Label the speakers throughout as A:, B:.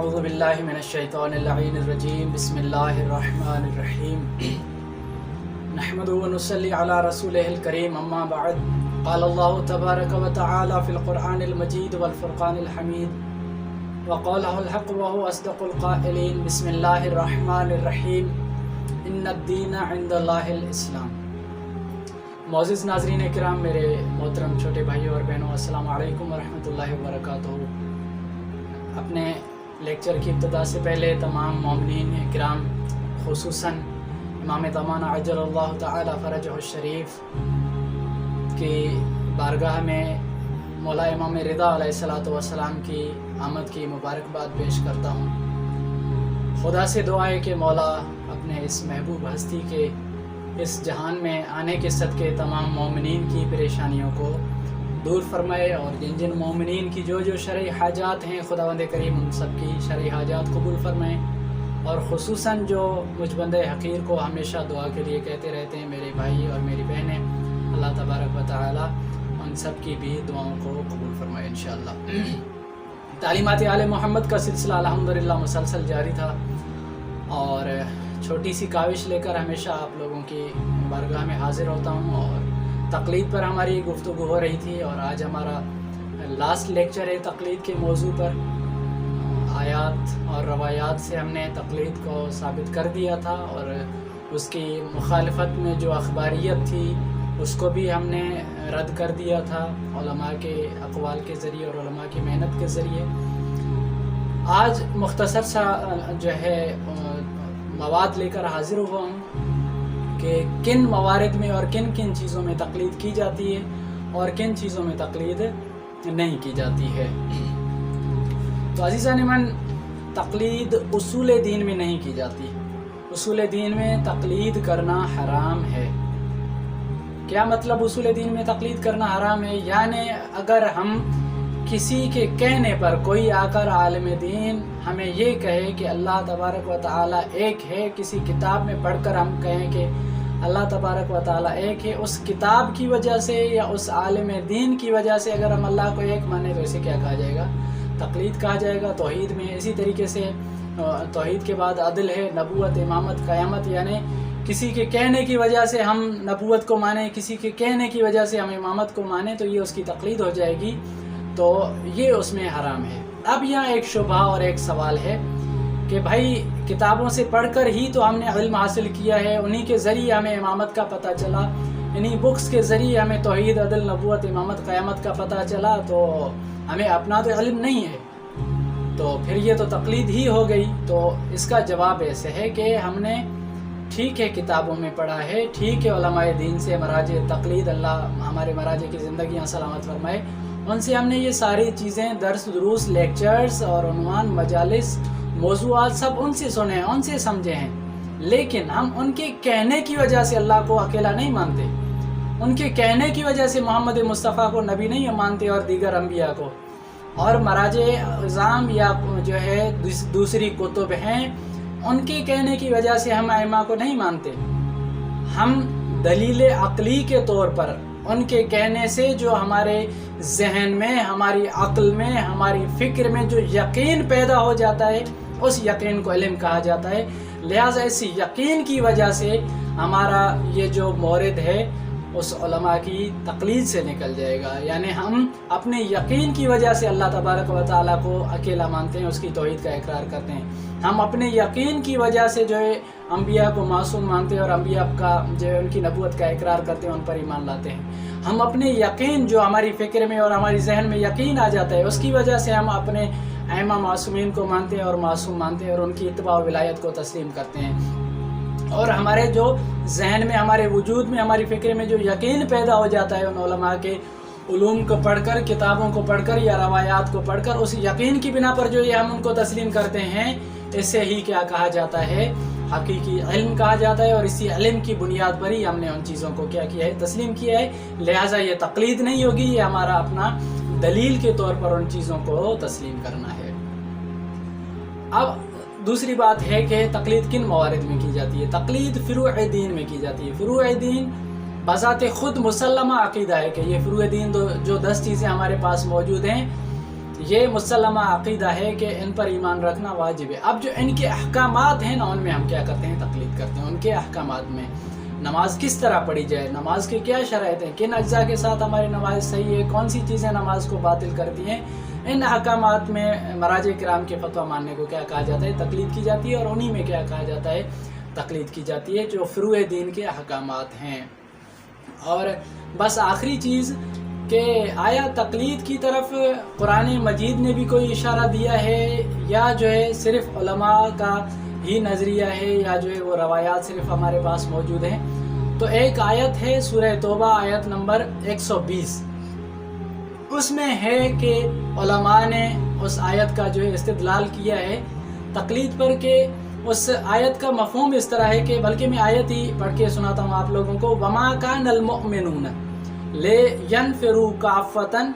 A: اعوذ باللہ من الشیطان اللعین الرجیم بسم اللہ الرحمن الرحیم نحمد و نصلی علی رسولہ الکریم اما بعد قال اللہ تبارک و تعالی فی القرآن المجید والفرقان الحمید وقالہ الحق وهو اصدق القائلین بسم اللہ الرحمن الرحیم ان الدین عند اللہ الاسلام۔ معزز ناظرین کرام، میرے محترم چھوٹے بھائیوں اور بہنوں، السلام علیکم ورحمۃ اللہ وبرکاتہ۔ اپنے لیکچر کی ابتدا سے پہلے تمام مومنین کرام، خصوصاً امام زمانہ عجل اللہ تعالی فرجہ الشریف کی بارگاہ میں مولا امام رضا علیہ الصلوۃ والسلام کی آمد کی مبارکباد پیش کرتا ہوں۔ خدا سے دعا ہے کہ مولا اپنے اس محبوب ہستی کے اس جہان میں آنے کے صدقے تمام مومنین کی پریشانیوں کو دور فرمائے، اور جن جن مومنین کی جو شرعی حاجات ہیں خداوند کریم ان سب کی شرعی حاجات قبول فرمائیں، اور خصوصاً جو مجھ بندے حقیر کو ہمیشہ دعا کے لیے کہتے رہتے ہیں میرے بھائی اور میری بہنیں، اللہ تبارک و تعالی ان سب کی بھی دعاؤں کو قبول فرمائے انشاءاللہ۔ تعلیمات آل محمد کا سلسلہ الحمدللہ مسلسل جاری تھا، اور چھوٹی سی کاوش لے کر ہمیشہ آپ لوگوں کی بارگاہ میں حاضر ہوتا ہوں، اور تقلید پر ہماری گفتگو ہو رہی تھی، اور آج ہمارا لاسٹ لیکچر ہے تقلید کے موضوع پر۔ آیات اور روایات سے ہم نے تقلید کو ثابت کر دیا تھا، اور اس کی مخالفت میں جو اخباریت تھی اس کو بھی ہم نے رد کر دیا تھا علماء کے اقوال کے ذریعے اور علماء کی محنت کے ذریعے۔ آج مختصر سا مواد لے کر حاضر ہوا ہوں کہ کن موارد میں اور کن کن چیزوں میں تقلید کی جاتی ہے اور کن چیزوں میں تقلید نہیں کی جاتی ہے۔ تو عزیزان من، تقلید اصول دین میں نہیں کی جاتی۔ اصول دین میں تقلید کرنا حرام ہے۔ کیا مطلب اصول دین میں تقلید کرنا حرام ہے؟ یعنی اگر ہم کسی کے کہنے پر، کوئی آ کر عالم دین ہمیں یہ کہے کہ اللہ تبارک و تعالی ایک ہے، کسی کتاب میں پڑھ کر ہم کہیں کہ اللہ تبارک و تعالی ایک ہے، اس کتاب کی وجہ سے یا اس عالم دین کی وجہ سے اگر ہم اللہ کو ایک مانے تو اسے کیا کہا جائے گا؟ تقلید کہا جائے گا توحید میں۔ اسی طریقے سے توحید کے بعد عدل ہے، نبوت، امامت، قیامت، یعنی کسی کے کہنے کی وجہ سے ہم نبوت کو مانیں، کسی کے کہنے کی وجہ سے ہم امامت کو مانیں تو یہ اس کی تقلید ہو جائے گی، تو یہ اس میں حرام ہے۔ اب یہاں ایک شبہ اور ایک سوال ہے کہ بھائی کتابوں سے پڑھ کر ہی تو ہم نے علم حاصل کیا ہے، انہی کے ذریعے ہمیں امامت کا پتہ چلا، انہی بکس کے ذریعے ہمیں توحید، عدل، نبوت، امامت، قیامت کا پتہ چلا، تو ہمیں اپنا تو علم نہیں ہے، تو پھر یہ تو تقلید ہی ہو گئی۔ تو اس کا جواب ایسے ہے کہ ہم نے ٹھیک ہے کتابوں میں پڑھا ہے، ٹھیک ہے علماء دین سے مراجع تقلید، اللہ ہمارے مراجع کی زندگیاں سلامت فرمائے، ان سے ہم نے یہ ساری چیزیں، درس، دروس، لیکچرز اور عنوان، مجالس، موضوعات سب ان سے سنے ہیں، ان سے سمجھے ہیں، لیکن ہم ان کے کہنے کی وجہ سے اللہ کو اکیلا نہیں مانتے، ان کے کہنے کی وجہ سے محمد مصطفیٰ کو نبی نہیں مانتے اور دیگر انبیاء کو، اور مراجع اعظام یا دوسری کتب ہیں ان کے کہنے کی وجہ سے ہم ائمہ کو نہیں مانتے۔ ہم دلیل عقلی کے طور پر ان کے کہنے سے جو ہمارے ذہن میں، ہماری عقل میں، ہماری فکر میں جو یقین پیدا ہو جاتا ہے اس یقین کو علم کہا جاتا ہے۔ لہٰذا اس یقین کی وجہ سے ہمارا یہ جو مورد ہے اس علماء کی تقلید سے نکل جائے گا، یعنی ہم اپنے یقین کی وجہ سے اللہ تبارک و تعالیٰ کو اکیلا مانتے ہیں، اس کی توحید کا اقرار کرتے ہیں۔ ہم اپنے یقین کی وجہ سے جو ہے انبیاء کو معصوم مانتے ہیں اور انبیاء کا جو ہے ان کی نبوت کا اقرار کرتے ہیں، ان پر ایمان لاتے ہیں۔ ہم اپنے یقین جو ہماری فکر میں اور ہماری ذہن میں یقین آ جاتا ہے اس کی وجہ سے ہم اپنے ائمہ معصومین کو مانتے ہیں اور معصوم مانتے ہیں اور ان کی اتباع و ولایت کو تسلیم کرتے ہیں، اور ہمارے جو ذہن میں، ہمارے وجود میں، ہماری فکر میں جو یقین پیدا ہو جاتا ہے ان علماء کے علوم کو پڑھ کر، کتابوں کو پڑھ کر یا روایات کو پڑھ کر، اس یقین کی بنا پر جو یہ ہم ان کو تسلیم کرتے ہیں، اسے ہی کیا کہا جاتا ہے؟ حقیقی علم کہا جاتا ہے، اور اسی علم کی بنیاد پر ہی ہم نے ان چیزوں کو کیا کیا ہے؟ تسلیم کیا ہے۔ لہٰذا یہ تقلید نہیں ہوگی، یہ ہمارا اپنا دلیل کے طور پر ان چیزوں کو تسلیم کرنا ہے۔ اب دوسری بات ہے کہ تقلید کن موارد میں کی جاتی ہے؟ تقلید فروع دین میں کی جاتی ہے۔ فروع دین بذات خود مسلمہ عقیدہ ہے کہ یہ فروع دین جو 10 چیزیں ہمارے پاس موجود ہیں یہ مسلمہ عقیدہ ہے کہ ان پر ایمان رکھنا واجب ہے۔ اب جو ان کے احکامات ہیں نا، ان میں ہم کیا کرتے ہیں؟ تقلید کرتے ہیں ان کے احکامات میں۔ نماز کس طرح پڑھی جائے، نماز کے کیا شرائط ہیں، کن اجزاء کے ساتھ ہماری نماز صحیح ہے، کون سی چیزیں نماز کو باطل کرتی ہیں، ان احکامات میں مراجع کرام کے فتویٰ ماننے کو کیا کہا جاتا ہے؟ تقلید کی جاتی ہے۔ اور انہی میں کیا کہا جاتا ہے؟ تقلید کی جاتی ہے، جو فروع دین کے احکامات ہیں۔ اور بس آخری چیز کہ آیا تقلید کی طرف قرآن مجید نے بھی کوئی اشارہ دیا ہے، یا جو ہے صرف علماء کا ہی نظریہ ہے، یا جو ہے وہ روایات صرف ہمارے پاس موجود ہیں؟ تو ایک آیت ہے سورہ توبہ آیت نمبر 120، اس میں ہے کہ علماء نے اس آیت کا جو ہے استدلال کیا ہے تقلید پر، کہ اس آیت کا مفہوم اس طرح ہے کہ، بلکہ میں آیت ہی پڑھ کے سناتا ہوں آپ لوگوں کو۔ وَمَا كَانَ الْمُؤْمِنُونَ لِيَنْفِرُوا كَافَّةً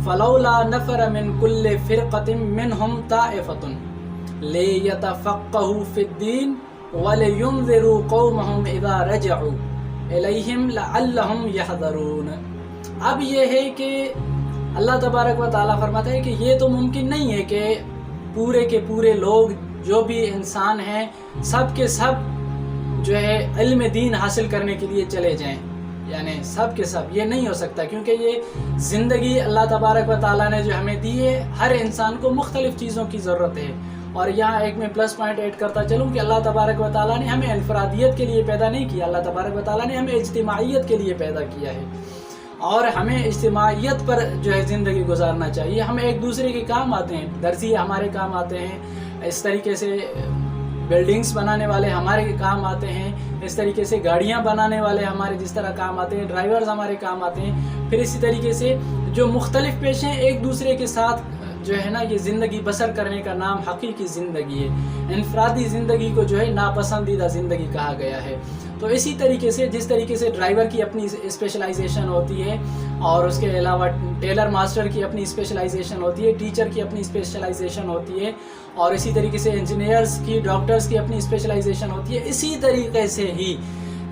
A: فَلَوْلَا نَفَرَ مِنْ كُلِّ فِرْقَةٍ مِّنْهُمْ طَائِفَةٌ لِيَتَفَقَّهُوا فِي الدِّينِ وَلِيُنذِرُوا قَوْمَهُمْ إِذَا رَجَعُوا إِلَيْهِمْ لَعَلَّهُمْ يَحْذَرُونَ۔ اب یہ ہے کہ اللہ تبارک و تعالیٰ فرماتا ہے کہ یہ تو ممکن نہیں ہے کہ پورے کے پورے لوگ جو بھی انسان ہیں سب کے سب جو ہے علم دین حاصل کرنے کے لیے چلے جائیں، یعنی سب کے سب یہ نہیں ہو سکتا، کیونکہ یہ زندگی اللہ تبارک و تعالیٰ نے جو ہمیں دی ہے، ہر انسان کو مختلف چیزوں کی ضرورت ہے۔ اور یہاں ایک میں پلس پوائنٹ ایڈ کرتا چلوں کہ اللہ تبارک و تعالیٰ نے ہمیں انفرادیت کے لیے پیدا نہیں کیا، اللہ تبارک و تعالیٰ نے ہمیں اجتماعیت کے لیے پیدا کیا ہے، اور ہمیں اجتماعیت پر جو ہے زندگی گزارنا چاہیے۔ ہم ایک دوسرے کے کام آتے ہیں، درزی ہمارے کام آتے ہیں، اس طریقے سے بلڈنگز بنانے والے ہمارے کام آتے ہیں، اس طریقے سے گاڑیاں بنانے والے ہمارے جس طرح کام آتے ہیں، ڈرائیورز ہمارے کام آتے ہیں، پھر اسی طریقے سے جو مختلف پیشے ہیں ایک دوسرے کے ساتھ جو ہے نا، یہ زندگی بسر کرنے کا نام حقیقی زندگی ہے۔ انفرادی زندگی کو جو ہے ناپسندیدہ زندگی کہا گیا ہے۔ تو اسی طریقے سے جس طریقے سے ڈرائیور کی اپنی اسپیشلائزیشن ہوتی ہے، اور اس کے علاوہ ٹیلر ماسٹر کی اپنی اسپیشلائزیشن ہوتی ہے، ٹیچر کی اپنی اسپیشلائزیشن ہوتی ہے، اور اسی طریقے سے انجینئرز کی، ڈاکٹرز کی اپنی اسپیشلائزیشن ہوتی ہے، اسی طریقے سے ہی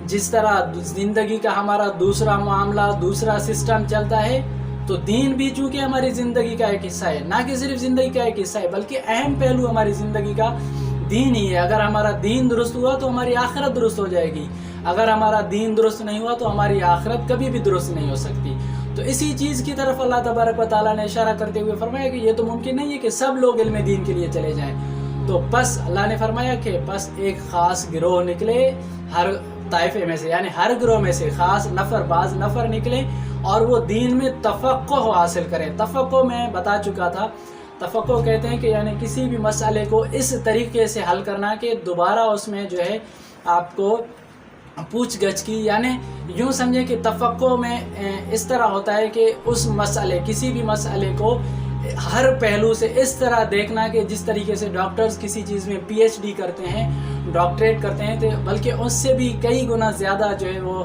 A: جس طرح زندگی کا ہمارا دوسرا معاملہ، دوسرا سسٹم چلتا ہے، تو دین بھی چونکہ ہماری زندگی کا ایک حصہ ہے، نہ کہ صرف زندگی کا ایک حصہ ہے، بلکہ اہم پہلو ہماری زندگی کا دین ہی ہے۔ اگر ہمارا دین درست ہوا تو ہماری آخرت درست ہو جائے گی، اگر ہمارا دین درست نہیں ہوا تو ہماری آخرت کبھی بھی درست نہیں ہو سکتی۔ تو اسی چیز کی طرف اللہ تبارک و تعالیٰ نے اشارہ کرتے ہوئے فرمایا کہ یہ تو ممکن نہیں ہے کہ سب لوگ علم دین کے لیے چلے جائیں۔ تو بس اللہ نے فرمایا کہ بس ایک خاص گروہ نکلے ہر طائفے میں سے، یعنی ہر گروہ میں سے خاص نفر، بعض نفر نکلے اور وہ دین میں تفقہ حاصل کریں۔ تفقہ میں بتا چکا تھا، تفقہ کہتے ہیں کہ یعنی کسی بھی مسئلے کو اس طریقے سے حل کرنا کہ دوبارہ اس میں جو ہے آپ کو پوچھ گچھ کی، یعنی یوں سمجھیں کہ تفقہ میں اس طرح ہوتا ہے کہ اس مسئلے، کسی بھی مسئلے کو ہر پہلو سے اس طرح دیکھنا کہ جس طریقے سے ڈاکٹرز کسی چیز میں پی ایچ ڈی کرتے ہیں، ڈاکٹریٹ کرتے ہیں، تو بلکہ اس سے بھی کئی گنا زیادہ جو ہے وہ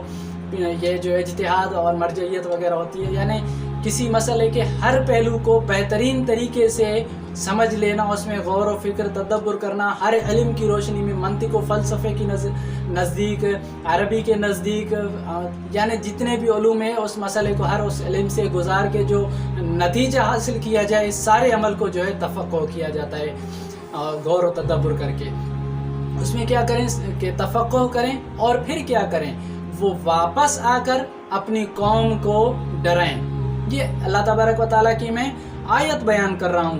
A: یہ جو اجتہاد اور مرجعیت وغیرہ ہوتی ہے، یعنی کسی مسئلے کے ہر پہلو کو بہترین طریقے سے سمجھ لینا، اس میں غور و فکر تدبر کرنا، ہر علم کی روشنی میں، منطق و فلسفے کی نزدیک، عربی کے نزدیک، یعنی جتنے بھی علوم ہیں اس مسئلے کو ہر اس علم سے گزار کے جو نتیجہ حاصل کیا جائے، اس سارے عمل کو جو ہے تفقہ کیا جاتا ہے غور و تدبر کر کے۔ اس میں کیا کریں کہ تفقہ کریں، اور پھر کیا کریں، وہ واپس آ کر اپنی قوم کو ڈرائیں۔ یہ اللہ تبارک و تعالیٰ کی میں آیت بیان کر رہا ہوں،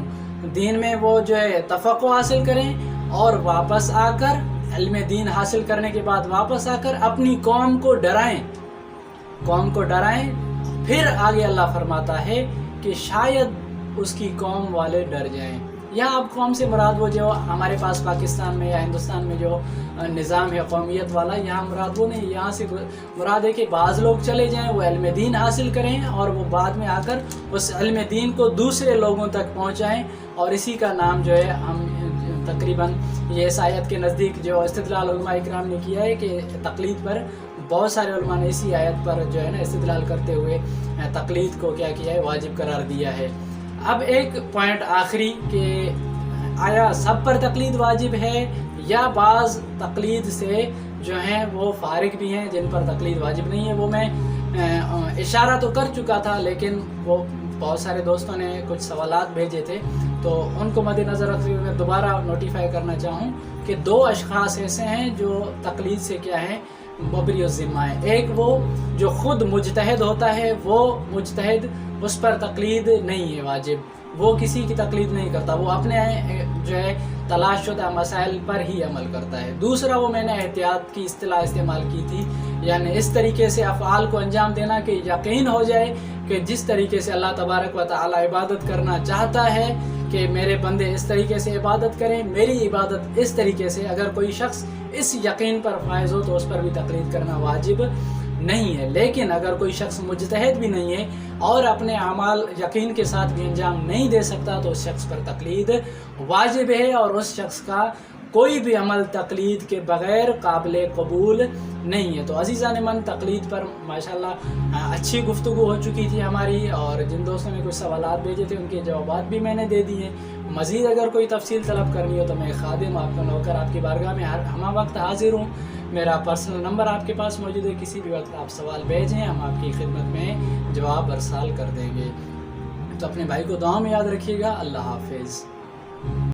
A: دین میں وہ جو ہے تفقہ حاصل کریں، اور واپس آ کر علم دین حاصل کرنے کے بعد واپس آ کر اپنی قوم کو ڈرائیں، قوم کو ڈرائیں۔ پھر آگے اللہ فرماتا ہے کہ شاید اس کی قوم والے ڈر جائیں۔ یہاں اب قوم سے مراد وہ جو ہمارے پاس پاکستان میں یا ہندوستان میں جو نظام ہے قومیت والا، یہاں مراد وہ نہیں، یہاں سے مراد ہے کہ بعض لوگ چلے جائیں، وہ علم دین حاصل کریں، اور وہ بعد میں آ کر اس علم دین کو دوسرے لوگوں تک پہنچائیں، اور اسی کا نام جو ہے ہم تقریباً یہ اس آیت کے نزدیک جو استدلال علماء اکرام نے کیا ہے کہ تقلید پر بہت سارے علماء نے اسی آیت پر جو ہے نا استدلال کرتے ہوئے تقلید کو کیا کیا ہے، واجب قرار دیا ہے۔ اب ایک پوائنٹ آخری کہ آیا سب پر تقلید واجب ہے، یا بعض تقلید سے جو ہیں وہ فارغ بھی ہیں جن پر تقلید واجب نہیں ہے۔ وہ میں اشارہ تو کر چکا تھا، لیکن وہ بہت سارے دوستوں نے کچھ سوالات بھیجے تھے، تو ان کو مد نظر رکھتے ہوئے میں دوبارہ نوٹیفائی کرنا چاہوں کہ 2 اشخاص ایسے ہیں جو تقلید سے کیا ہے مبری الذمہ ہے۔ ایک وہ جو خود مجتہد ہوتا ہے، وہ مجتہد اس پر تقلید نہیں ہے واجب، وہ کسی کی تقلید نہیں کرتا، وہ اپنے جو ہے تلاش شدہ مسائل پر ہی عمل کرتا ہے۔ دوسرا وہ میں نے احتیاط کی اصطلاح استعمال کی تھی، یعنی اس طریقے سے افعال کو انجام دینا کہ یقین ہو جائے کہ جس طریقے سے اللہ تبارک و تعالی عبادت کرنا چاہتا ہے کہ میرے بندے اس طریقے سے عبادت کریں، میری عبادت اس طریقے سے، اگر کوئی شخص اس یقین پر فائز ہو تو اس پر بھی تقلید کرنا واجب نہیں ہے۔ لیکن اگر کوئی شخص مجتہد بھی نہیں ہے اور اپنے اعمال یقین کے ساتھ بھی انجام نہیں دے سکتا تو اس شخص پر تقلید واجب ہے، اور اس شخص کا کوئی بھی عمل تقلید کے بغیر قابل قبول نہیں ہے۔ تو عزیزان من، تقلید پر ماشاءاللہ اچھی گفتگو ہو چکی تھی ہماری، اور جن دوستوں نے کچھ سوالات بھیجے تھے ان کے جوابات بھی میں نے دے دیے۔ مزید اگر کوئی تفصیل طلب کرنی ہو تو میں خادم، آپ کا نوکر، آپ کی بارگاہ میں ہمہ وقت حاضر ہوں۔ میرا پرسنل نمبر آپ کے پاس موجود ہے، کسی بھی وقت آپ سوال بھیجیں، ہم آپ کی خدمت میں جواب ارسال کر دیں گے۔ تو اپنے بھائی کو دعا میں یاد رکھیے گا۔ اللہ حافظ۔